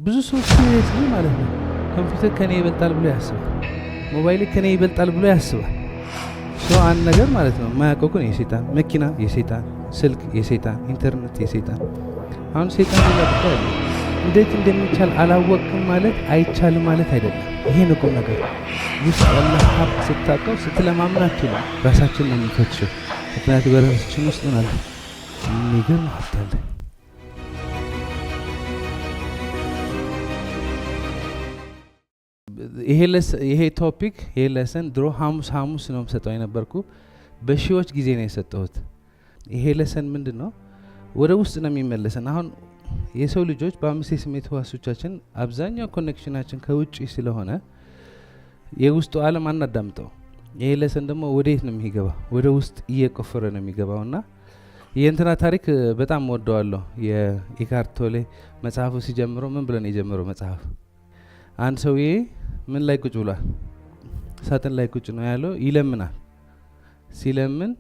ብዙ ሰው ሲሪየስሊ ማለት ነው ኮምፒውተር ከኔ ይበልጣል ብሎ ያስባል። ሞባይል ከኔ ይበልጣል ብሎ ያስባል። ሰው አንድ ነገር ማለት ነው የማያውቀው ግን የሰይጣን መኪና፣ የሰይጣን ስልክ፣ የሰይጣን ኢንተርኔት፣ የሰይጣን አሁን ሰይጣን ይላል። እንዴት እንደሚቻል አላወቅም ማለት አይቻልም ማለት አይደለም። ይሄ ነው ቁም ነገር። ውስጥ ያለ ሀብት ስታውቀው ስትለማምናችሁ ራሳችን ነው የሚፈትሸው። ምክንያቱም በራሳችን ውስጥ ምን አለ? የሚገርም ሀብት አለ። ይሄ ቶፒክ ይሄ ለሰን ድሮ ሐሙስ ነው የምሰጠው የነበርኩ በሺዎች ጊዜ ነው የሰጠሁት። ይሄ ለሰን ምንድን ነው? ወደ ውስጥ ነው የሚመለሰን። አሁን የሰው ልጆች በአምስት የስሜት ህዋሶቻችን አብዛኛው ኮኔክሽናችን ከውጭ ስለሆነ የውስጡ ዓለም አናዳምጠው። ይሄ ለሰን ደግሞ ወዴት ነው የሚገባው? ወደ ውስጥ እየቆፈረ ነው የሚገባውና የእንትና ታሪክ በጣም ወደዋለሁ። የኢካርት ቶሌ መጽሐፉ ሲጀምረው ምን ብለን የጀመረው መጽሐፍ? አንድ ሰውዬ ምን ላይ ቁጭ ብሏል? ሳጥን ላይ ቁጭ ነው ያለው። ይለምናል። ሲለምን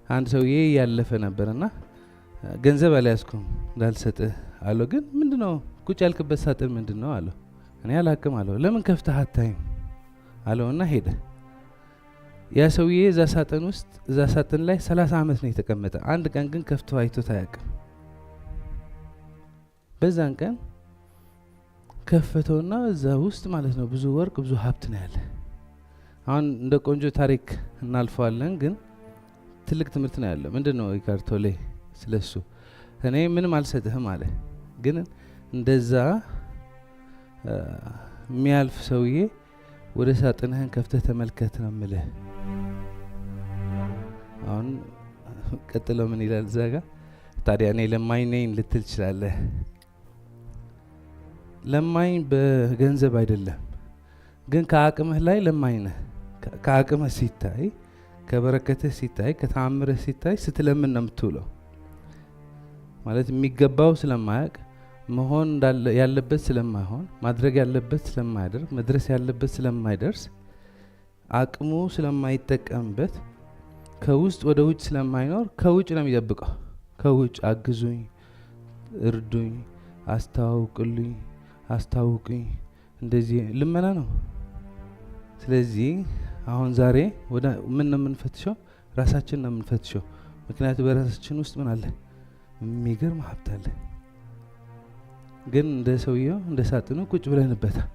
አንድ ሰውዬ ያለፈ ነበርና ገንዘብ አልያዝኩም እንዳልሰጥህ አለው። ግን ምንድነው ቁጭ ያልክበት ሳጥን ምንድነው አለው። እኔ አላቅም አለው። ለምን ከፍተህ አታይም አለውና ሄደ። ያ ሰውዬ እዛ ሳጥን ላይ 30 ዓመት ነው የተቀመጠ። አንድ ቀን ግን ከፍቶ አይቶት አያውቅም። በዛን ቀን ከፈተውና እዛ ውስጥ ማለት ነው ብዙ ወርቅ ብዙ ሀብት ነው ያለ። አሁን እንደ ቆንጆ ታሪክ እናልፈዋለን፣ ግን ትልቅ ትምህርት ነው ያለ። ምንድነው ኢካርት ቶሌ ስለሱ እኔ ምንም አልሰጥህም አለ። ግን እንደዛ የሚያልፍ ሰውዬ ወደ ሳጥንህን ከፍተህ ተመልከት ነው የምልህ። አሁን ቀጥለው ምን ይላል እዛ ጋ? ታዲያ እኔ ለማኝ ነኝ ልትል ትችላለህ። ለማኝ በገንዘብ አይደለም፣ ግን ከአቅምህ ላይ ለማኝ ነህ። ከአቅምህ ሲታይ፣ ከበረከትህ ሲታይ፣ ከተአምርህ ሲታይ ስትለምን ነው የምትውለው። ማለት የሚገባው ስለማያውቅ፣ መሆን ያለበት ስለማይሆን፣ ማድረግ ያለበት ስለማያደርግ፣ መድረስ ያለበት ስለማይደርስ፣ አቅሙ ስለማይጠቀምበት፣ ከውስጥ ወደ ውጭ ስለማይኖር ከውጭ ነው የሚጠብቀው። ከውጭ አግዙኝ፣ እርዱኝ፣ አስተዋውቁልኝ፣ አስታውቁኝ፣ እንደዚህ ልመና ነው። ስለዚህ አሁን ዛሬ ወደ ምን ነው የምንፈትሸው? ራሳችን ነው የምንፈትሸው። ምክንያቱም በራሳችን ውስጥ ምን አለ? የሚገርም ሀብት አለ። ግን እንደ ሰውየው እንደ ሳጥኑ ቁጭ ብለንበታል።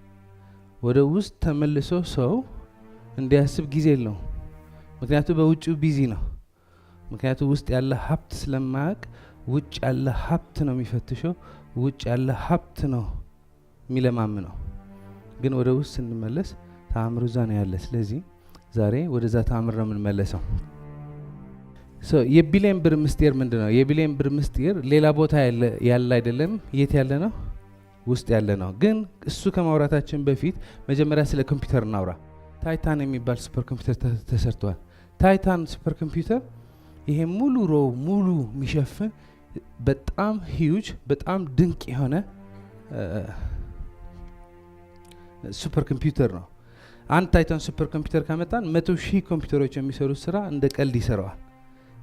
ወደ ውስጥ ተመልሶ ሰው እንዲያስብ ጊዜ የለውም። ምክንያቱም በውጭው ቢዚ ነው። ምክንያቱም ውስጥ ያለ ሀብት ስለማያውቅ ውጭ ያለ ሀብት ነው የሚፈትሸው። ውጭ ያለ ሀብት ነው የሚለማምነው። ግን ወደ ውስጥ ስንመለስ ተአምሩ እዛ ነው ያለ። ስለዚህ ዛሬ ወደዛ ተአምር ነው የምንመለሰው። የቢሊየን ብር ምስጢር ምንድን ነው? የቢሊየን ብር ምስጢር ሌላ ቦታ ያለ አይደለም። የት ያለ ነው? ውስጥ ያለ ነው። ግን እሱ ከማውራታችን በፊት መጀመሪያ ስለ ኮምፒውተር እናውራ። ታይታን የሚባል ሱፐር ኮምፒውተር ተሰርቷል። ታይታን ሱፐር ኮምፒውተር ይሄ ሙሉ የሚሸፍን በጣም ሂዩጅ በጣም ድንቅ የሆነ ሱፐር ኮምፒውተር ነው። አንድ ታይታን ሱፐር ኮምፒውተር ካመጣን 100,000 ኮምፒውተሮች የሚሰሩት ስራ እንደ ቀልድ ይሰራዋል።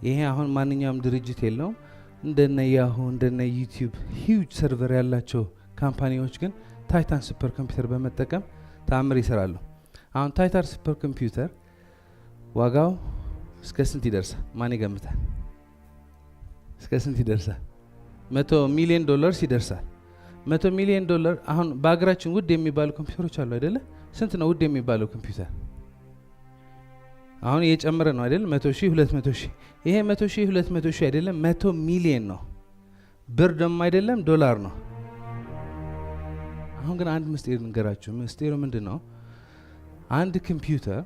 ይሄ አሁን ማንኛውም ድርጅት የለውም። እንደነ ያሁ እንደነ ዩቲዩብ ሂዩጅ ሰርቨር ያላቸው ካምፓኒዎች ግን ታይታን ሱፐር ኮምፒውተር በመጠቀም ተአምር ይሰራሉ። አሁን ታይታን ሱፐር ኮምፒውተር ዋጋው እስከ ስንት ይደርሳል? ማን ይገምታል? እስከ ስንት ይደርሳል? $100 ሚሊዮን ይደርሳል። $100 ሚሊዮን። አሁን በአገራችን ውድ የሚባሉ ኮምፒውተሮች አሉ አይደለ? ስንት ነው ውድ የሚባለው ኮምፒውተር? አሁን እየጨመረ ነው አይደል? 100,000 200,000። ይሄ 100,000 200,000 አይደለም፣ 100 ሚሊዮን ነው። ብር ደግሞ አይደለም፣ ዶላር ነው። አሁን ግን አንድ ምስጢር ንገራችሁ። ምስጢሩ ምንድን ነው? አንድ ኮምፒውተር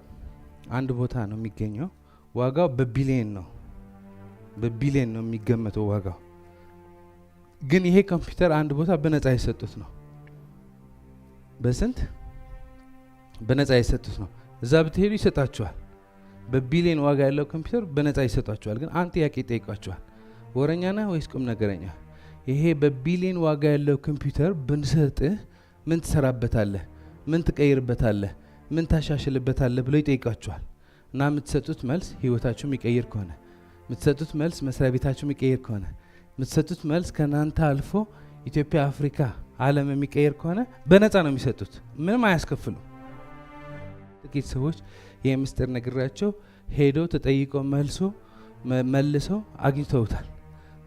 አንድ ቦታ ነው የሚገኘው። ዋጋው በቢሊዮን ነው የሚገመተው ዋጋው። ግን ይሄ ኮምፒውተር አንድ ቦታ በነፃ የሰጡት ነው። በስንት? በነፃ የሰጡት ነው። እዛ ብትሄዱ ይሰጣችኋል። በቢሊዮን ዋጋ ያለው ኮምፒውተር በነፃ ይሰጣችኋል። ግን አንድ ጥያቄ ይጠይቋችኋል። ወረኛ ነህ ወይስ ቁም ነገረኛ? ይሄ በቢሊዮን ዋጋ ያለው ኮምፒውተር ብንሰጥህ ምን ትሰራበታለህ? ምን ትቀይርበታለህ? ምን ታሻሽልበታለህ ብለው ይጠይቋችኋል። እና የምትሰጡት መልስ ህይወታችሁ የሚቀይር ከሆነ፣ የምትሰጡት መልስ መስሪያ ቤታችሁ የሚቀይር ከሆነ፣ የምትሰጡት መልስ ከናንተ አልፎ ኢትዮጵያ፣ አፍሪካ፣ ዓለም የሚቀየር ከሆነ በነፃ ነው የሚሰጡት፣ ምንም አያስከፍሉም። ጥቂት ሰዎች ይህ ምስጢር ነግራቸው ሄደው ተጠይቀው መልሰው አግኝተውታል።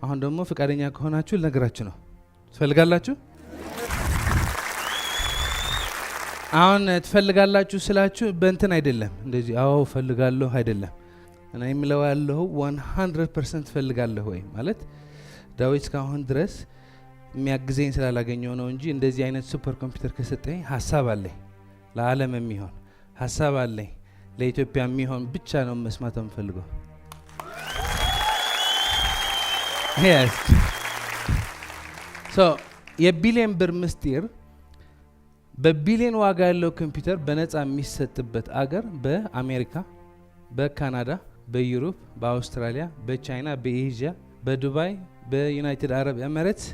አሁን ደግሞ ፈቃደኛ ከሆናችሁ ልነግራችሁ ነው። ትፈልጋላችሁ? አሁን ትፈልጋላችሁ ስላችሁ በእንትን አይደለም፣ እንደዚህ አዎ ፈልጋለሁ አይደለም። እና የምለው ያለሁ 100% ፈልጋለሁ ወይ ማለት ዳዊት እስካሁን ድረስ የሚያግዘኝ ስላላገኘው ነው እንጂ እንደዚህ አይነት ሱፐር ኮምፒውተር ከሰጠኝ ሀሳብ አለኝ፣ ለዓለም የሚሆን ሀሳብ አለኝ፣ ለኢትዮጵያ የሚሆን ብቻ ነው መስማት የምፈልገው። የቢሊየን ብር ምስጢር በቢሊየን ዋጋ ያለው ኮምፒውተር በነፃ የሚሰጥበት አገር በአሜሪካ፣ በካናዳ፣ በዩሮፕ፣ በአውስትራሊያ፣ በቻይና፣ በኤዥያ፣ በዱባይ፣ በዩናይትድ አረብ ኤሚሬትስ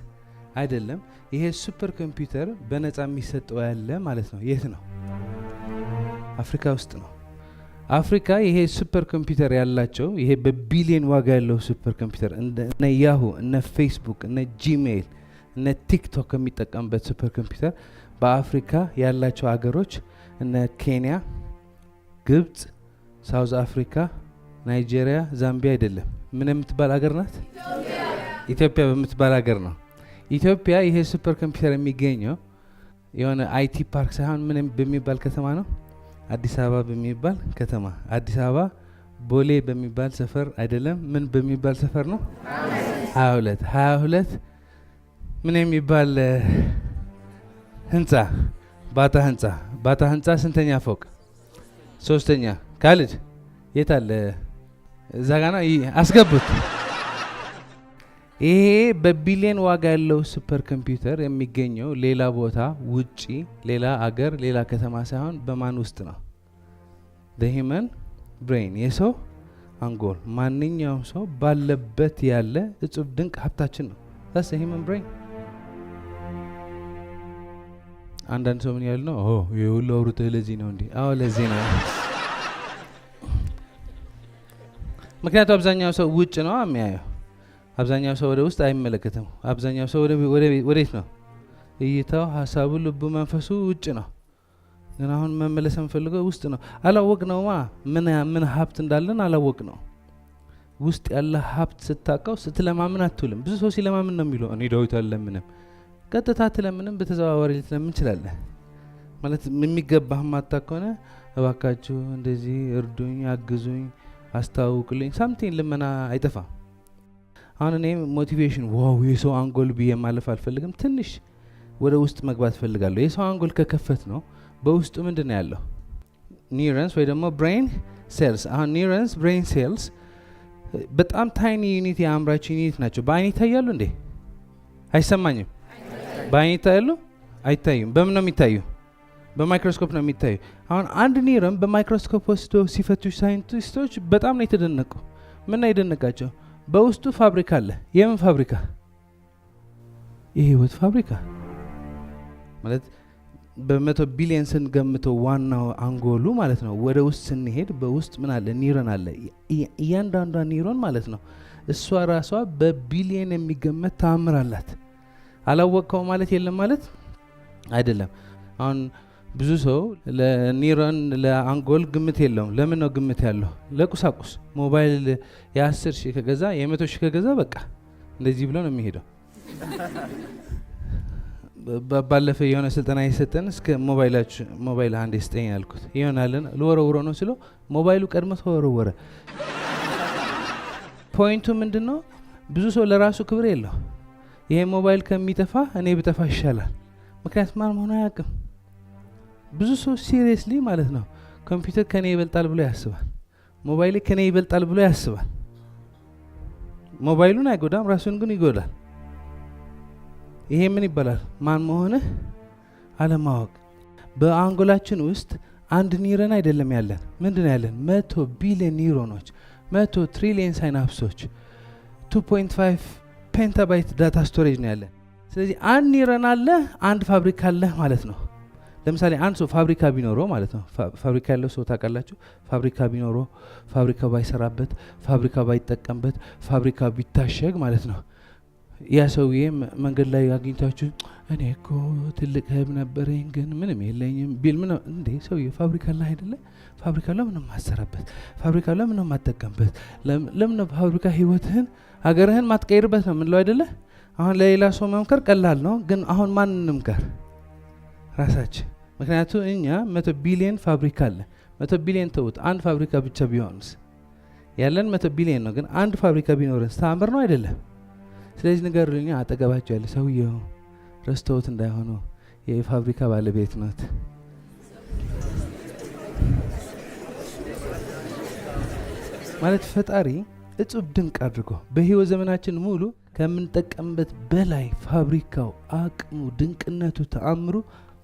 አይደለም። ይሄ ሱፐር ኮምፒውተር በነፃ የሚሰጠው ያለ ማለት ነው። የት ነው? አፍሪካ ውስጥ ነው። አፍሪካ ይሄ ሱፐር ኮምፒውተር ያላቸው ይሄ በቢሊየን ዋጋ ያለው ሱፐር ኮምፒውተር እነ ያሁ፣ እነ ፌስቡክ፣ እነ ጂሜይል፣ እነ ቲክቶክ የሚጠቀምበት ሱፐር ኮምፒውተር በአፍሪካ ያላቸው አገሮች እነ ኬንያ፣ ግብጽ፣ ሳውዝ አፍሪካ፣ ናይጄሪያ፣ ዛምቢያ አይደለም። ምን የምትባል ሀገር ናት? ኢትዮጵያ በምትባል ሀገር ነው። ኢትዮጵያ ይሄ ሱፐር ኮምፒውተር የሚገኘው የሆነ አይቲ ፓርክ ሳይሆን ምን በሚባል ከተማ ነው? አዲስ አበባ በሚባል ከተማ። አዲስ አበባ ቦሌ በሚባል ሰፈር አይደለም። ምን በሚባል ሰፈር ነው? 22 ምን የሚባል ህንጻ? ባታ ህንጻ ስንተኛ ፎቅ? 3ኛ። ካልድ የት አለ? እዛ ጋ ነው። አስገቡት። ይሄ በቢሊየን ዋጋ ያለው ሱፐር ኮምፒውተር የሚገኘው ሌላ ቦታ ውጪ፣ ሌላ አገር፣ ሌላ ከተማ ሳይሆን በማን ውስጥ ነው? the human brain፣ የሰው አንጎል። ማንኛውም ሰው ባለበት ያለ እጹብ ድንቅ ሀብታችን ነው። that's the human brain። አንዳንድ ሰው ምን ያህል ነው? የሁሉ አውሩት ለዚህ ነው እንዴ? አዎ ለዚህ ነው። ምክንያቱም አብዛኛው ሰው ውጭ ነው የሚያየው። አብዛኛው ሰው ወደ ውስጥ አይመለከትም። አብዛኛው ሰው ወዴት ነው እይታው? ሀሳቡ፣ ልቡ፣ መንፈሱ ውጭ ነው። ግን አሁን መመለስ የምፈልገው ውስጥ ነው። አላወቅ ነውማ ምን ሀብት እንዳለን አላወቅ ነው። ውስጥ ያለ ሀብት ስታቀው ስትለማምን አትውልም። ብዙ ሰው ሲለማምን ነው የሚለው። እኔ ዳዊት አለምንም። ቀጥታ ትለምንም፣ በተዘዋዋሪ ልትለምን ትችላለህ። ማለት የሚገባህ ማታ ከሆነ እባካችሁ እንደዚህ እርዱኝ፣ አግዙኝ፣ አስተዋውቁልኝ፣ ሳምቲንግ ልመና አይጠፋም። አሁን እኔ ሞቲቬሽን ዋው የሰው አንጎል ብዬ ማለፍ አልፈልግም። ትንሽ ወደ ውስጥ መግባት ፈልጋለሁ። የሰው አንጎል ከከፈት ነው በውስጡ ምንድን ነው ያለው? ኒውረንስ ወይ ደግሞ ብሬን ሴልስ። አሁን ኒውረንስ፣ ብሬን ሴልስ በጣም ታይኒ ዩኒት የአምራች ዩኒት ናቸው። በአይን ይታያሉ እንዴ? አይሰማኝም? በአይን ይታያሉ? አይታዩም። በምን ነው የሚታዩ? በማይክሮስኮፕ ነው የሚታዩ። አሁን አንድ ኒውረን በማይክሮስኮፕ ወስዶ ሲፈትሹ ሳይንቲስቶች በጣም ነው የተደነቁ። ምን ነው የደነቃቸው? በውስጡ ፋብሪካ አለ። የምን ፋብሪካ? የህይወት ፋብሪካ ማለት በ100 ቢሊየን ስንገምተው ዋናው አንጎሉ ማለት ነው። ወደ ውስጥ ስንሄድ በውስጥ ምን አለ? ኒውሮን አለ። እያንዳንዷ ኒውሮን ማለት ነው እሷ ራሷ በቢሊየን የሚገመት ተአምር አላት። አላወቀው ማለት የለም ማለት አይደለም። አሁን ብዙ ሰው ለኒውሮን ለአንጎል ግምት የለውም። ለምን ነው ግምት ያለው? ለቁሳቁስ ሞባይል የ10 ሺህ ከገዛ የ100 ሺህ ከገዛ በቃ እንደዚህ ብሎ ነው የሚሄደው። ባለፈ የሆነ ስልጠና የሰጠን እስከ ሞባይል አንድ ስጠኝ ያልኩት ይሆናልን ልወረውሮ ነው ስለው ሞባይሉ ቀድሞ ተወረወረ። ፖይንቱ ምንድን ነው? ብዙ ሰው ለራሱ ክብር የለው። ይሄ ሞባይል ከሚጠፋ እኔ ብጠፋ ይሻላል። ምክንያቱም ማን መሆኑ አያውቅም። ብዙ ሰው ሲሪየስሊ ማለት ነው ኮምፒውተር ከኔ ይበልጣል ብሎ ያስባል። ሞባይል ከኔ ይበልጣል ብሎ ያስባል። ሞባይሉን አይጎዳም፣ ራሱን ግን ይጎዳል። ይሄ ምን ይባላል? ማን መሆንህ አለማወቅ። በአንጎላችን ውስጥ አንድ ኒውሮን አይደለም ያለን። ምንድን ነው ያለን? 100 ቢሊዮን ኒውሮኖች፣ 100 ትሪሊየን ሳይናፕሶች፣ 2.5 ፔንታባይት ዳታ ስቶሬጅ ነው ያለን። ስለዚህ አንድ ኒውሮን አለ፣ አንድ ፋብሪካ አለ ማለት ነው። ለምሳሌ አንድ ሰው ፋብሪካ ቢኖረው ማለት ነው። ፋብሪካ ያለው ሰው ታውቃላችሁ? ፋብሪካ ቢኖረው፣ ፋብሪካ ባይሰራበት፣ ፋብሪካ ባይጠቀምበት፣ ፋብሪካ ቢታሸግ ማለት ነው ያ ሰውዬ መንገድ ላይ አግኝታችሁ እኔ እኮ ትልቅ ህልም ነበረኝ ግን ምንም የለኝም ቢል ምን እንዴ ሰውዬ ፋብሪካ ላይ አይደለ? ፋብሪካ ለምን ማሰራበት? ፋብሪካ ለምን ማጠቀምበት? ለምን ፋብሪካ ህይወትህን ሀገርህን ማትቀይርበት ነው ምንለው አይደለ? አሁን ለሌላ ሰው መምከር ቀላል ነው፣ ግን አሁን ማንንም ጋር ራሳችን። ምክንያቱም እኛ 100 ቢሊዮን ፋብሪካ አለ። 100 ቢሊዮን ተውት፣ አንድ ፋብሪካ ብቻ ቢሆንስ? ያለን 100 ቢሊዮን ነው፣ ግን አንድ ፋብሪካ ቢኖርስ ተአምር ነው አይደለም? ስለዚህ ንገሩልኝ፣ አጠገባቸው ያለ ሰውየው ረስተውት እንዳይሆኑ የፋብሪካ ባለቤት ናት። ማለት ፈጣሪ እጹብ ድንቅ አድርጎ በህይወት ዘመናችን ሙሉ ከምንጠቀምበት በላይ ፋብሪካው አቅሙ፣ ድንቅነቱ፣ ተአምሩ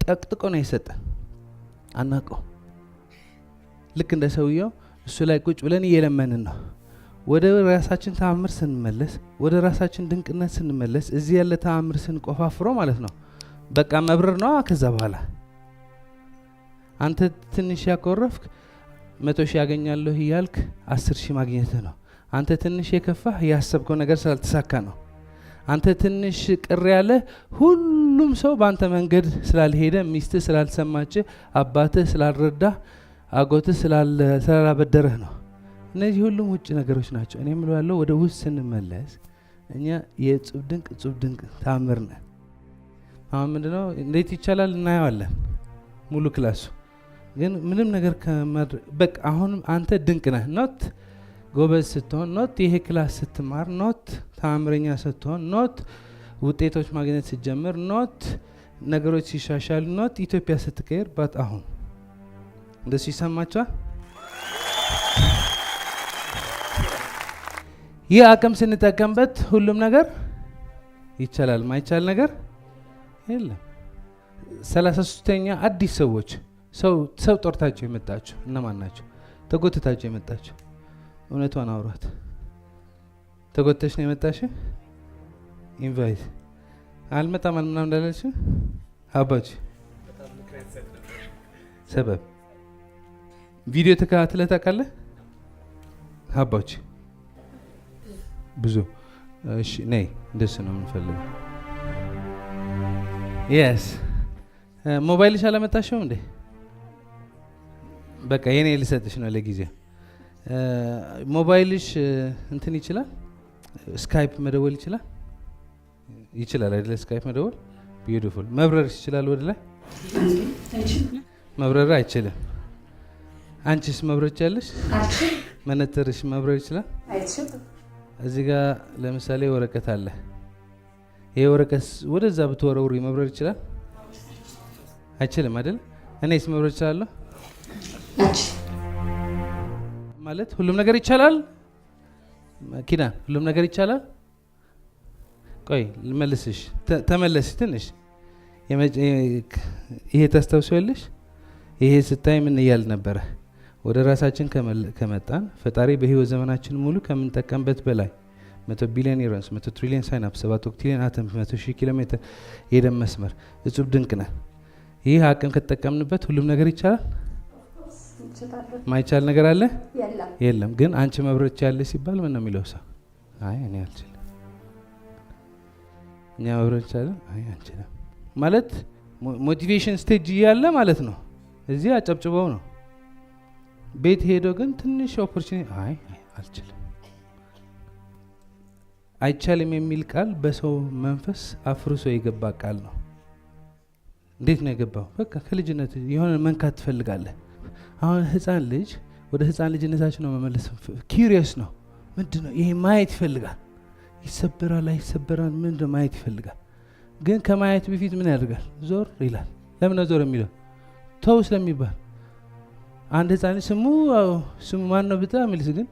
ጠቅጥቆ ነው የሰጠን። አናውቀው። ልክ እንደ ሰውየው እሱ ላይ ቁጭ ብለን እየለመንን ነው። ወደ ራሳችን ተአምር ስንመለስ፣ ወደ ራሳችን ድንቅነት ስንመለስ፣ እዚህ ያለ ተአምር ስንቆፋፍሮ ማለት ነው በቃ መብረር ነው። ከዛ በኋላ አንተ ትንሽ ያኮረፍክ 100,000 ያገኛለሁ እያልክ 10,000 ማግኘትህ ነው። አንተ ትንሽ የከፋህ ያሰብከው ነገር ስላልተሳካ ነው። አንተ ትንሽ ቅር ያለ ሁሉም ሰው በአንተ መንገድ ስላልሄደ፣ ሚስትህ ስላልሰማችህ፣ አባትህ ስላልረዳህ፣ አጎትህ ስላላበደረህ ነው። እነዚህ ሁሉም ውጭ ነገሮች ናቸው። እኔ የምለው ያለው ወደ ውስጥ ስንመለስ እኛ የእጹብ ድንቅ ተአምር ነን። አሁን ምንድነው እንዴት ይቻላል እናየዋለን ሙሉ ክላሱ። ግን ምንም ነገር በቃ አሁንም አንተ ድንቅ ነህ። ኖት ጎበዝ ስትሆን፣ ኖት ይሄ ክላስ ስትማር፣ ኖት ተአምረኛ ስትሆን፣ ኖት ውጤቶች ማግኘት ስትጀምር፣ ኖት ነገሮች ሲሻሻሉ፣ ኖት ኢትዮጵያ ስትቀየር። ባት አሁን እንደሱ ይሰማችኋል? ይህ አቅም ስንጠቀምበት ሁሉም ነገር ይቻላል። ማይቻል ነገር የለም። 33ኛ አዲስ ሰዎች ሰው ጦርታቸው የመጣቸው እነማን ናቸው? ተጎትታቸው የመጣቸው። እውነቷን አውሯት። ተጎተሽ ነው የመጣሽ? ኢንቫይት አልመጣም ምናምን እንዳለች አባች ሰበብ ቪዲዮ ተከታትለህ ታውቃለህ? አባች ብዙ እሺ፣ ነይ እንደሱ ነው የምንፈልገው። የስ ሞባይልሽ አላመጣሽው እንዴ? በቃ የኔ ልሰጥሽ ነው ለጊዜው። ሞባይልሽ እንትን ይችላል? ስካይፕ መደወል ይችላል? ይችላል አይደለ? ስካይፕ መደወል ቢዩቲፉል። መብረር ይችላል ወደ ላይ? መብረር አይችልም። አንቺስ መብረር ይችላልሽ? መነተርሽ መብረር ይችላል? እዚህ ጋር ለምሳሌ ወረቀት አለ። ይሄ ወረቀት ወደዛ ብትወረውሪ መብረር ይችላል? አይችልም አይደል? እኔስ መብረር ይችላለሁ ማለት ሁሉም ነገር ይቻላል። ኪዳን ሁሉም ነገር ይቻላል። ቆይ ልመልስሽ፣ ተመለሽ ትንሽ። ይሄ ታስታውሻለሽ? ይሄ ስታይ ምን እያል ነበረ? ወደ ራሳችን ከመጣን ፈጣሪ በህይወት ዘመናችን ሙሉ ከምንጠቀምበት በላይ 100 ቢሊዮን ኒውሮንስ፣ 100 ትሪሊዮን ሳይናፕስ፣ 7 ኦክትሪሊዮን አተም፣ 100,000 ኪሎ ሜትር የደም መስመር፣ እጹብ ድንቅ ነን። ይህ አቅም ከተጠቀምንበት ሁሉም ነገር ይቻላል። ማይቻል ነገር አለ? የለም። ግን አንቺ መብረር ትችያለሽ ሲባል ምን ነው የሚለው ሰው? አይ እኔ አልችልም። እኛ መብረር ትችያለሽ? አይ አንችልም ማለት ሞቲቬሽን ስቴጅ እያለ ማለት ነው። እዚህ አጨብጭበው ነው። ቤት ሄዶ ግን ትንሽ ኦፖርቹኒቲ አይ አልችልም። አይቻልም የሚል ቃል በሰው መንፈስ አፍርሶ የገባ ቃል ነው። እንዴት ነው የገባው? በቃ ከልጅነት የሆነ መንካት ትፈልጋለህ። አሁን ህፃን ልጅ ወደ ህፃን ልጅነታችን ነው መመለስ። ኪሪየስ ነው። ምንድነው ይሄ? ማየት ይፈልጋል። ይሰበራል አይሰበራል፣ ምንድነው ማየት ይፈልጋል። ግን ከማየት በፊት ምን ያደርጋል? ዞር ይላል። ለምን ነው ዞር የሚለው? ተው ስለሚባል። አንድ ህፃን ስሙ ማን ነው ብታ የሚልስ ግን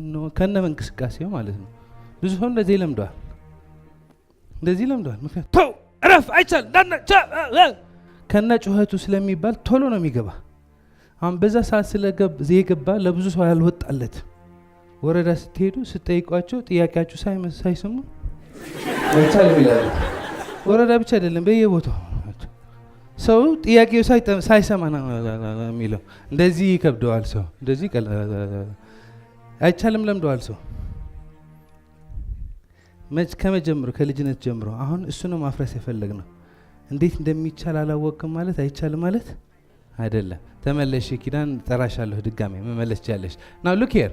ኖ ከነ እንቅስቃሴው ማለት ነው። ብዙ ሰው እንደዚህ ለምደዋል፣ እንደዚህ ለምደዋል። ምክንያት ተው እረፍ አይቻል ከነ ጩኸቱ ስለሚባል ቶሎ ነው የሚገባ። አሁን በዛ ሰዓት የገባ ለብዙ ሰው ያልወጣለት። ወረዳ ስትሄዱ ስትጠይቋቸው ጥያቄያችሁ ሳይሰሙ አይቻልም ይላሉ። ወረዳ ብቻ አይደለም በየቦታው ሰው ጥያቄው ሳይሰማ ነው የሚለው። እንደዚህ ይከብደዋል ሰው፣ እንደዚህ አይቻልም ለምደዋል ሰው። ከመጀመሩ ከልጅነት ጀምሮ አሁን እሱ ነው ማፍረስ የፈለግ ነው። እንዴት እንደሚቻል አላወቅም ማለት አይቻልም ማለት አይደለም። ተመለሽ ኪዳን ጠራሻለሁ ድጋሜ መመለስ ቻለሽ። ናው ሉክ ሂር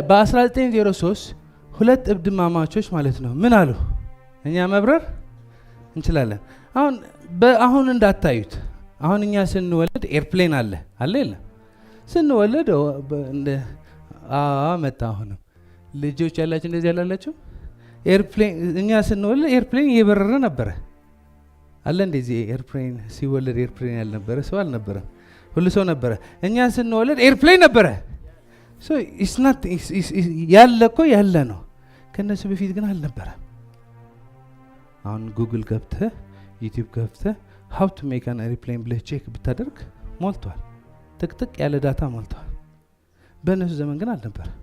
በ1903 ሁለት እብድማማቾች ማለት ነው ምን አሉ? እኛ መብረር እንችላለን። አሁን እንዳታዩት። አሁን እኛ ስንወለድ ኤርፕሌን አለ የለም? ስንወለድ እንደ መጣ። አሁንም ልጆች ያላችሁ እንደዚህ ያላላችሁ ኤርፕሌን እኛ ስንወለድ ኤርፕሌን እየበረረ ነበረ አለ። እንደዚህ ኤርፕሌን ሲወለድ ኤርፕሌን ያልነበረ ሰው አልነበረም። ሁሉ ሰው ነበረ። እኛ ስንወለድ ኤርፕሌን ነበረ። ሶ ኢትስ ናት ያለ እኮ ያለ ነው። ከነሱ በፊት ግን አልነበረም። አሁን ጉግል ገብተህ ዩቲዩብ ገብተህ how to make an airplane ብለህ ቼክ ብታደርግ ሞልቷል። ጥቅጥቅ ያለ ዳታ ሞልቷል። በእነሱ ዘመን ግን አልነበረም።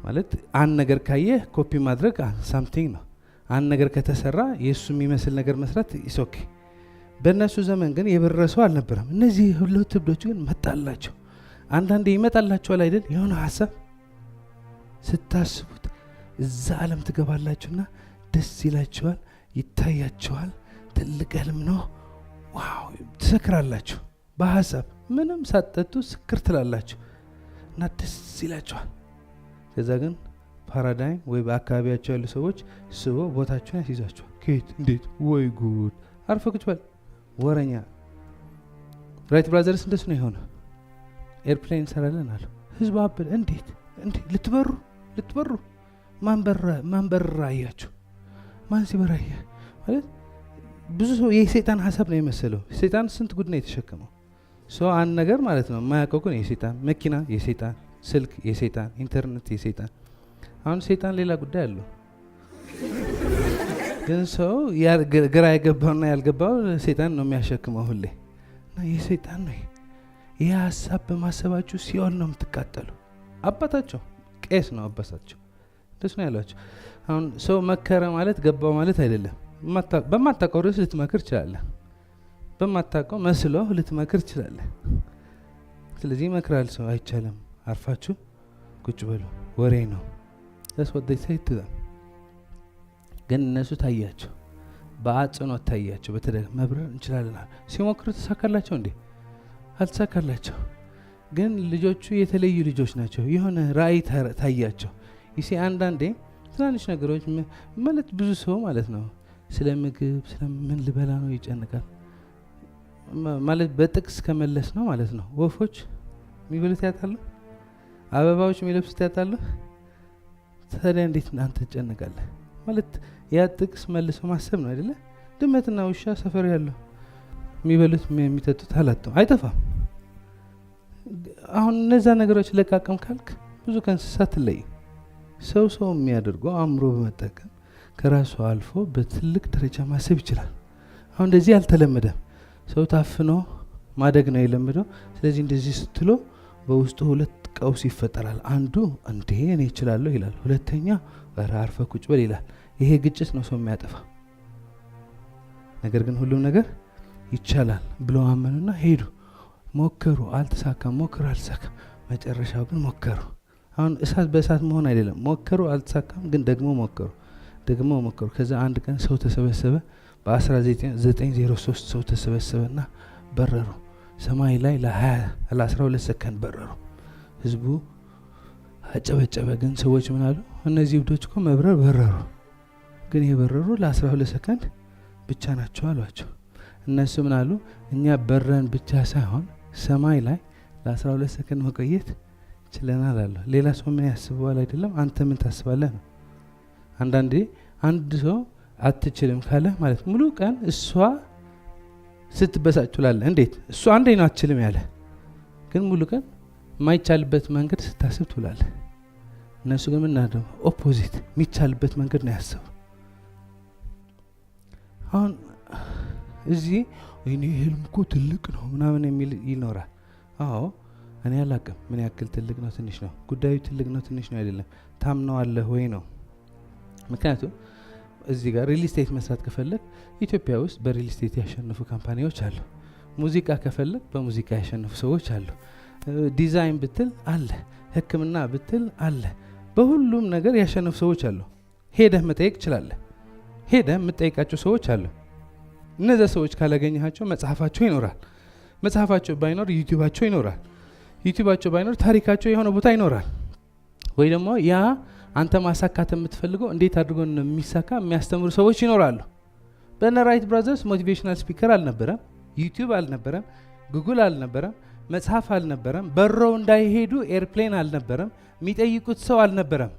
ማለት አንድ ነገር ካየህ ኮፒ ማድረግ ሳምቲንግ ነው። አንድ ነገር ከተሰራ የእሱ የሚመስል ነገር መስራት ኢስ ኦኬ። በእነሱ ዘመን ግን የበረሰው አልነበረም። እነዚህ ሁለት እብዶች ግን መጣላቸው። አንዳንዴ ይመጣላቸዋል አይደል? የሆነ ሀሳብ ስታስቡት እዛ ዓለም ትገባላችሁና ደስ ይላችኋል፣ ይታያችኋል። ትልቅ ህልም ነው። ዋው ትሰክራላችሁ። በሀሳብ ምንም ሳትጠጡ ስክር ትላላችሁ እና ደስ ይላችኋል። ከዛ ግን ፓራዳይም ወይ በአካባቢያቸው ያሉ ሰዎች ስቦ ቦታችሁን ያስይዛችኋል። ከየት እንዴት? ወይ ጉድ! አርፈህ ቁጭ በል ወረኛ። ራይት ብራዘርስ እንደሱ ነው የሆነ። ኤርፕሌን እንሰራለን አሉ። ህዝቡ አበደ። እንዴት ልትበሩ? ማን በራ አያችሁ? ማን ሲበራ አየ? ማለት ብዙ ሰው የሰይጣን ሀሳብ ነው የመሰለው። ሰይጣን ስንት ጉድ ነው የተሸከመው። ሰው አንድ ነገር ማለት ነው የማያውቀው ግን የሰይጣን መኪና፣ የሰይጣን ስልክ፣ የሰይጣን ኢንተርኔት፣ የሰይጣን አሁን ሰይጣን ሌላ ጉዳይ አለው። ግን ሰው ግራ የገባውና ያልገባው ሰይጣን ነው የሚያሸክመው ሁሌ እና የሰይጣን ነው ይህ ሀሳብ። በማሰባችሁ ሲኦል ነው የምትቃጠሉ። አባታቸው ቄስ ነው አባታቸው ደስ ነው ያሏቸው። አሁን ሰው መከረ ማለት ገባው ማለት አይደለም። በማታውቀው ርዕስ ልትመክር ትችላለህ። በማታውቀው መስሎ ልትመክር ትችላለህ። ስለዚህ ይመክራል ሰው። አይቻልም። አርፋችሁ ቁጭ በሉ። ወሬ ነው ወደ ሰይት ግን እነሱ ታያቸው፣ በአጽንኦት ታያቸው። በተለይ መብረር እንችላለን ሲሞክሩ ተሳካላቸው እንዴ? አልተሳካላቸው። ግን ልጆቹ የተለዩ ልጆች ናቸው። የሆነ ራእይ ታያቸው። ይሄ አንዳንዴ ትናንሽ ነገሮች ማለት ብዙ ሰው ማለት ነው ስለ ምግብ ስለምን ልበላ ነው ይጨነቃል። ማለት በጥቅስ ከመለስ ነው ማለት ነው። ወፎች የሚበሉት ያጣሉ፣ አበባዎች የሚለብሱት ያጣሉ። ታዲያ እንዴት አንተ ትጨነቃለህ? ማለት ያ ጥቅስ መልሶ ማሰብ ነው አይደለ? ድመትና ውሻ ሰፈር ያለው የሚበሉት የሚጠጡት አላጣው አይጠፋም። አሁን እነዛ ነገሮች ለቃቀም ካልክ ብዙ ከእንስሳት ለይ። ሰው የሚያደርገው አእምሮ በመጠቀም ከራሱ አልፎ በትልቅ ደረጃ ማሰብ ይችላል። አሁን እንደዚህ አልተለመደም። ሰው ታፍኖ ማደግ ነው የለመደው። ስለዚህ እንደዚህ ስትሎ በውስጡ ሁለት ቀውስ ይፈጠራል። አንዱ እንዴ እኔ እችላለሁ ይላል፣ ሁለተኛ አርፈህ ቁጭ በል ይላል። ይሄ ግጭት ነው ሰው የሚያጠፋ። ነገር ግን ሁሉም ነገር ይቻላል ብሎ አመኑና ሄዱ። ሞከሩ፣ አልተሳካም። ሞከሩ፣ አልተሳካም። መጨረሻው ግን ሞከሩ። አሁን እሳት በእሳት መሆን አይደለም። ሞከሩ፣ አልተሳካም። ግን ደግሞ ሞከሩ። ከዛ አንድ ቀን ሰው ተሰበሰበ። በ1903 ሰው ተሰበሰበና በረሩ። ሰማይ ላይ ለ12 ሰከንድ በረሩ። ህዝቡ አጨበጨበ። ግን ሰዎች ምን አሉ? እነዚህ እብዶች እኮ መብረር በረሩ፣ ግን የበረሩ ለ12 ሰከንድ ብቻ ናቸው አሏቸው። እነሱ ምን አሉ? እኛ በረን ብቻ ሳይሆን ሰማይ ላይ ለ12 ሰከንድ መቆየት ችለናል አሉ። ሌላ ሰው ምን ያስበዋል አይደለም፣ አንተ ምን ታስባለህ ነው። አንዳንዴ አንድ ሰው አትችልም ካለ ማለት ሙሉ ቀን እሷ ስትበሳጭ ትላለህ። እንዴት እሱ አንዴ ነው አትችልም ያለ፣ ግን ሙሉ ቀን የማይቻልበት መንገድ ስታስብ ትላለህ። እነሱ ግን ምን አደረጉ? ኦፖዚት የሚቻልበት መንገድ ነው ያሰቡ። አሁን እዚህ እኔ ህልም እኮ ትልቅ ነው ምናምን የሚል ይኖራል። አዎ እኔ አላቅም ምን ያክል ትልቅ ነው ትንሽ ነው። ጉዳዩ ትልቅ ነው ትንሽ ነው አይደለም፣ ታምነዋለህ ወይ ነው። ምክንያቱም እዚህ ጋር ሪል ስቴት መስራት ከፈለግ ኢትዮጵያ ውስጥ በሪል ስቴት ያሸነፉ ካምፓኒዎች አሉ። ሙዚቃ ከፈለግ በሙዚቃ ያሸነፉ ሰዎች አሉ። ዲዛይን ብትል አለ፣ ሕክምና ብትል አለ። በሁሉም ነገር ያሸነፉ ሰዎች አሉ። ሄደህ መጠየቅ ትችላለህ። ሄደህ የምትጠይቃቸው ሰዎች አሉ። እነዚያ ሰዎች ካላገኘሃቸው መጽሐፋቸው ይኖራል። መጽሐፋቸው ባይኖር ዩቲዩባቸው ይኖራል። ዩቲዩባቸው ባይኖር ታሪካቸው የሆነ ቦታ ይኖራል። ወይ ደግሞ ያ አንተ ማሳካት የምትፈልገው እንዴት አድርጎ የሚሳካ የሚያስተምሩ ሰዎች ይኖራሉ። በነ ራይት ብራዘርስ ሞቲቬሽናል ስፒከር አልነበረም፣ ዩቲዩብ አልነበረም፣ ጉግል አልነበረም፣ መጽሐፍ አልነበረም፣ በረው እንዳይሄዱ ኤርፕሌን አልነበረም፣ የሚጠይቁት ሰው አልነበረም፣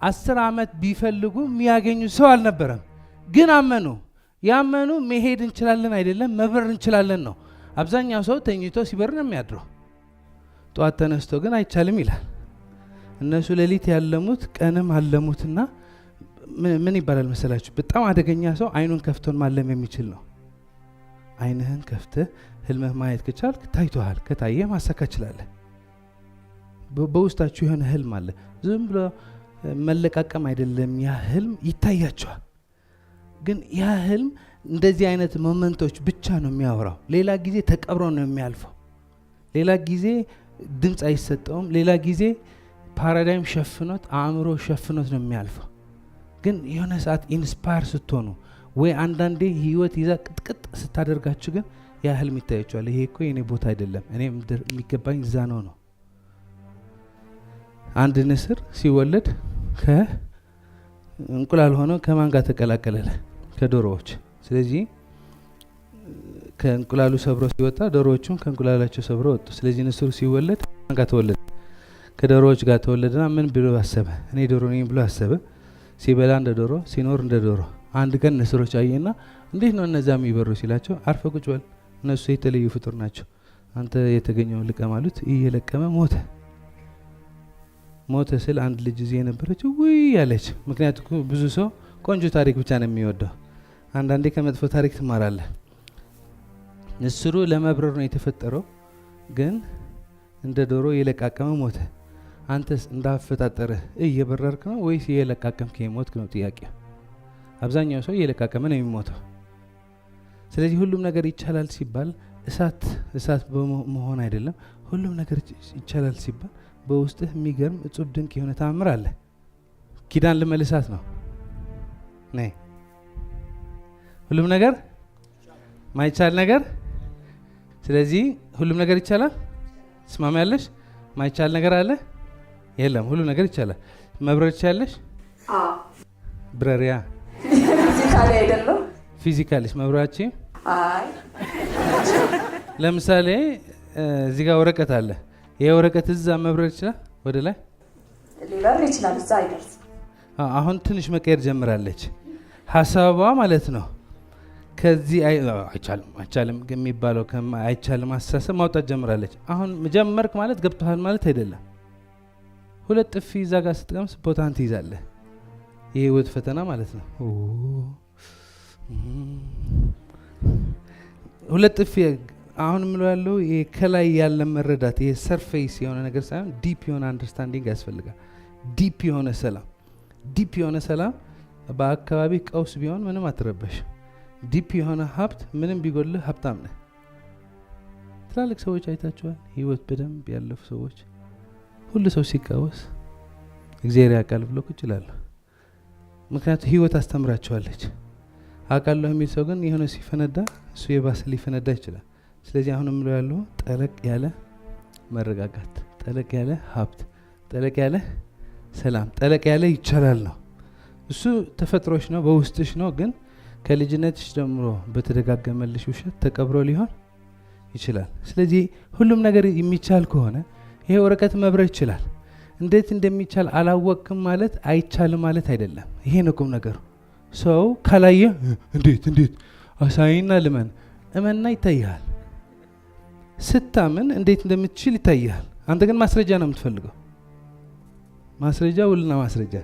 10 ዓመት ቢፈልጉ የሚያገኙት ሰው አልነበረም። ግን አመኑ። ያመኑ መሄድ እንችላለን አይደለም መብረር እንችላለን ነው። አብዛኛው ሰው ተኝቶ ሲበር ነው የሚያድረው። ጧት ተነስቶ ግን አይቻልም ይላል። እነሱ ሌሊት ያለሙት ቀንም አለሙትና ምን ይባላል መሰላችሁ? በጣም አደገኛ ሰው አይኑን ከፍቶን ማለም የሚችል ነው። አይንህን ከፍተህ ህልምህ ማየት ከቻልክ ታይቶሃል። ከታየ ማሳካት ትችላለህ። በውስጣችሁ የሆነ ህልም አለ። ዝም ብሎ መለቃቀም አይደለም። ያ ህልም ይታያቸዋል። ግን ያ ህልም እንደዚህ አይነት ሞመንቶች ብቻ ነው የሚያወራው። ሌላ ጊዜ ተቀብሮ ነው የሚያልፈው። ሌላ ጊዜ ድምፅ አይሰጠውም። ሌላ ጊዜ ፓራዳይም ሸፍኖት አእምሮ ሸፍኖት ነው የሚያልፈው። ግን የሆነ ሰዓት ኢንስፓየር ስትሆኑ ወይ አንዳንዴ ህይወት ይዛ ቅጥቅጥ ስታደርጋችሁ ግን ያ ህልም ይታያቸዋል። ይሄ እኮ የኔ ቦታ አይደለም፣ እኔ የሚገባኝ እዛ ነው። አንድ ንስር ሲወለድ ከእንቁላል ሆኖ ከማን ጋር ተቀላቀለ? ከዶሮዎች። ስለዚህ ከእንቁላሉ ሰብሮ ሲወጣ ዶሮዎቹም ከእንቁላላቸው ሰብሮ ወጡ። ስለዚህ ንስሩ ሲወለድ ማን ጋር ተወለደ? ከዶሮዎች ጋር ተወለደና ምን ብሎ አሰበ? እኔ ዶሮ ነኝ ብሎ አሰበ። ሲበላ እንደ ዶሮ፣ ሲኖር እንደ ዶሮ። አንድ ቀን ንስሮች አየና እንዴት ነው እነዛ የሚበሩ ሲላቸው፣ አርፈ ቁጭ በል፣ እነሱ የተለዩ ፍጡር ናቸው፣ አንተ የተገኘውን ልቀም አሉት። እየለቀመ ሞተ። ሞተ ስል አንድ ልጅ እዚህ የነበረች ውይ ያለች። ምክንያቱም ብዙ ሰው ቆንጆ ታሪክ ብቻ ነው የሚወደው። አንዳንዴ ከመጥፎ ታሪክ ትማራለህ። ንስሩ ለመብረር ነው የተፈጠረው፣ ግን እንደ ዶሮ እየለቃቀመ ሞተ። አንተስ እንዳፈጣጠረህ እየበረርክ ነው ወይስ እየለቃቀምክ የሞትክ ነው ጥያቄ። አብዛኛው ሰው እየለቃቀመ ነው የሚሞተው። ስለዚህ ሁሉም ነገር ይቻላል ሲባል እሳት በመሆን አይደለም። ሁሉም ነገር ይቻላል ሲባል በውስጥህ የሚገርም እጹብ ድንቅ የሆነ ተአምር አለ። ኪዳን ልመልሳት ነው ነይ። ሁሉም ነገር ማይቻል ነገር። ስለዚህ ሁሉም ነገር ይቻላል። ትስማሚያለሽ? ማይቻል ነገር አለ የለም። ሁሉ ነገር ይቻላል። መብረር ትችያለሽ? አዎ። ብረሪያ ፊዚካሊ አይደለም። ፊዚካሊስ መብራች? አይ። ለምሳሌ እዚህ ጋር ወረቀት አለ። ይሄ ወረቀት እዛ መብረር ይችላል? ወደ ላይ ሊበር ይችላል፣ እዛ አይደርስም። አሁን ትንሽ መቀየር ጀምራለች ሀሳቧ ማለት ነው። ከዚህ አይቻልም የሚባለው አይቻልም አስተሳሰብ ማውጣት ጀምራለች። አሁን ጀመርክ ማለት ገብቶሃል ማለት አይደለም። ሁለት ጥፊ እዛ ጋር ስትቀምስ ቦታን ትይዛለህ። ይሄ ህይወት ፈተና ማለት ነው። ሁለት ጥፊ አሁን ምለው ያለው ይሄ ከላይ ያለ መረዳት፣ ይሄ ሰርፌስ የሆነ ነገር ሳይሆን ዲፕ የሆነ አንደርስታንዲንግ ያስፈልጋል። ዲፕ የሆነ ሰላም በአካባቢ ቀውስ ቢሆን ምንም አትረበሽ። ዲፕ የሆነ ሀብት ምንም ቢጎልህ ሀብታም ነህ። ትላልቅ ሰዎች አይታችኋል፣ ህይወት በደንብ ያለፉ ሰዎች። ሁሉ ሰው ሲቃወስ እግዚአብሔር ያውቃል ብሎ ቁጭ ይላሉ። ምክንያቱም ህይወት አስተምራቸዋለች። አውቃለሁ የሚል ሰው ግን የሆነ ሲፈነዳ እሱ የባሰ ሊፈነዳ ይችላል። ስለዚህ አሁን ምለው ያለው ጠለቅ ያለ መረጋጋት፣ ጠለቅ ያለ ሀብት፣ ጠለቅ ያለ ሰላም፣ ጠለቅ ያለ ይቻላል ነው። እሱ ተፈጥሮሽ ነው፣ በውስጥሽ ነው። ግን ከልጅነትሽ ጀምሮ በተደጋገመልሽ ውሸት ተቀብሮ ሊሆን ይችላል። ስለዚህ ሁሉም ነገር የሚቻል ከሆነ ይሄ ወረቀት መብረር ይችላል። እንዴት እንደሚቻል አላወቅም ማለት አይቻልም ማለት አይደለም። ይሄ ነው ቁም ነገሩ። ሰው ካላየ እንዴት አሳይና ልመን እመና ይታያል። ስታምን እንዴት እንደምትችል ይታያል። አንተ ግን ማስረጃ ነው የምትፈልገው። ማስረጃ፣ ውልና ማስረጃ።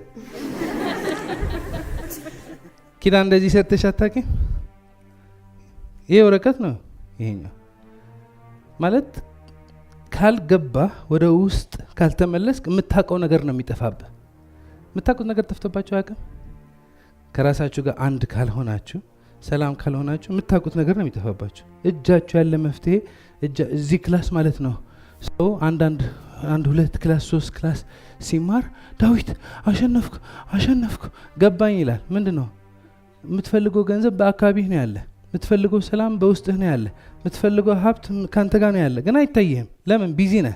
ኪዳን እንደዚህ ሰርተሽ አታውቂም? ይሄ ወረቀት ነው። ይሄኛው ማለት ካልገባህ ወደ ውስጥ ካልተመለስክ የምታውቀው ነገር ነው የሚጠፋብህ። የምታውቁት ነገር ጠፍቶባችሁ አያውቅም? ከራሳችሁ ጋር አንድ ካልሆናችሁ፣ ሰላም ካልሆናችሁ የምታውቁት ነገር ነው የሚጠፋባችሁ። እጃችሁ ያለ መፍትሄ እዚህ ክላስ ማለት ነው። ሰው አንዳንድ አንድ 2 ክላስ 3 ክላስ ሲማር ዳዊት አሸነፍኩ ገባኝ ይላል። ምንድነው የምትፈልገው? ገንዘብ በአካባቢህ ነው ያለ። የምትፈልገው ሰላም በውስጥህ ነው ያለ። የምትፈልገው ሀብት ካንተ ጋር ነው ያለ፣ ግን አይታይህም። ለምን? ቢዚ ነህ።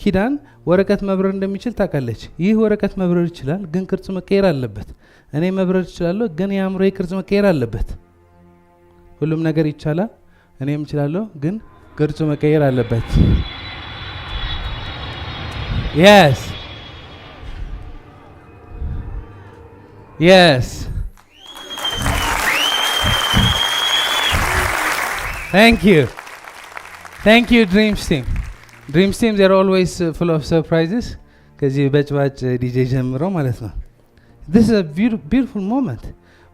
ኪዳን ወረቀት መብረር እንደሚችል ታውቃለች። ይህ ወረቀት መብረር ይችላል፣ ግን ቅርጽ መቀየር አለበት። እኔ መብረር እችላለሁ፣ ግን የአእምሮዬ ቅርጽ መቀየር አለበት። ሁሉም ነገር ይቻላል፣ እኔም እችላለሁ፣ ግን ቅርጹ መቀየር አለበት። yes thank you dreams team they're always full of surprises ከዚህ በጭባጭ ዲጄ ጀምሮ ማለት ነው። this is a beautiful moment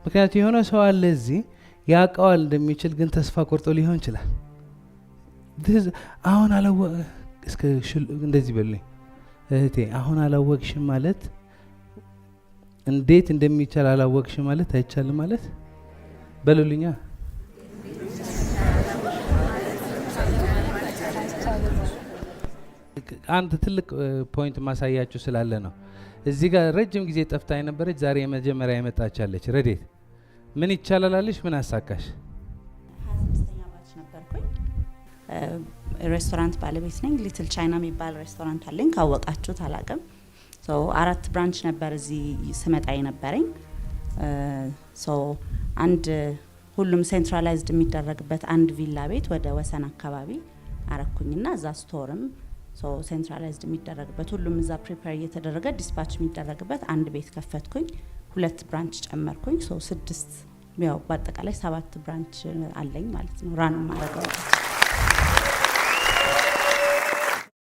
ምክንያቱም የሆነ ሰው አለ እዚህ ያውቀዋል እንደሚችል፣ ግን ተስፋ ቆርጦ ሊሆን ይችላል። አሁን እስከ እንደዚህ በሉኝ እህቴ፣ አሁን አላወቅሽም ማለት እንዴት እንደሚቻል አላወቅሽም ማለት አይቻልም ማለት በሉልኛ። አንድ ትልቅ ፖይንት ማሳያችሁ ስላለ ነው። እዚህ ጋር ረጅም ጊዜ ጠፍታ የነበረች ዛሬ የመጀመሪያ የመጣቻለች ረዴት። ምን ይቻላል አለሽ? ምን አሳካሽ? 26ኛ ባች ነበርኩኝ። ሬስቶራንት ባለቤት ነኝ። ሊትል ቻይና የሚባል ሬስቶራንት አለኝ። ካወቃችሁት አላውቅም። 4 ብራንች ነበር እዚህ ስመጣ የነበረኝ። አንድ ሁሉም ሴንትራላይዝድ የሚደረግበት አንድ ቪላ ቤት ወደ ወሰን አካባቢ አረኩኝና እዛ ስቶርም ሴንትራላይዝድ የሚደረግበት ሁሉም እዛ ፕሪፔር እየተደረገ ዲስፓች የሚደረግበት አንድ ቤት ከፈትኩኝ። 2 ብራንች ጨመርኩኝ። 6 ያው በአጠቃላይ 7 ብራንች አለኝ ማለት ነው። ራን ማረጋው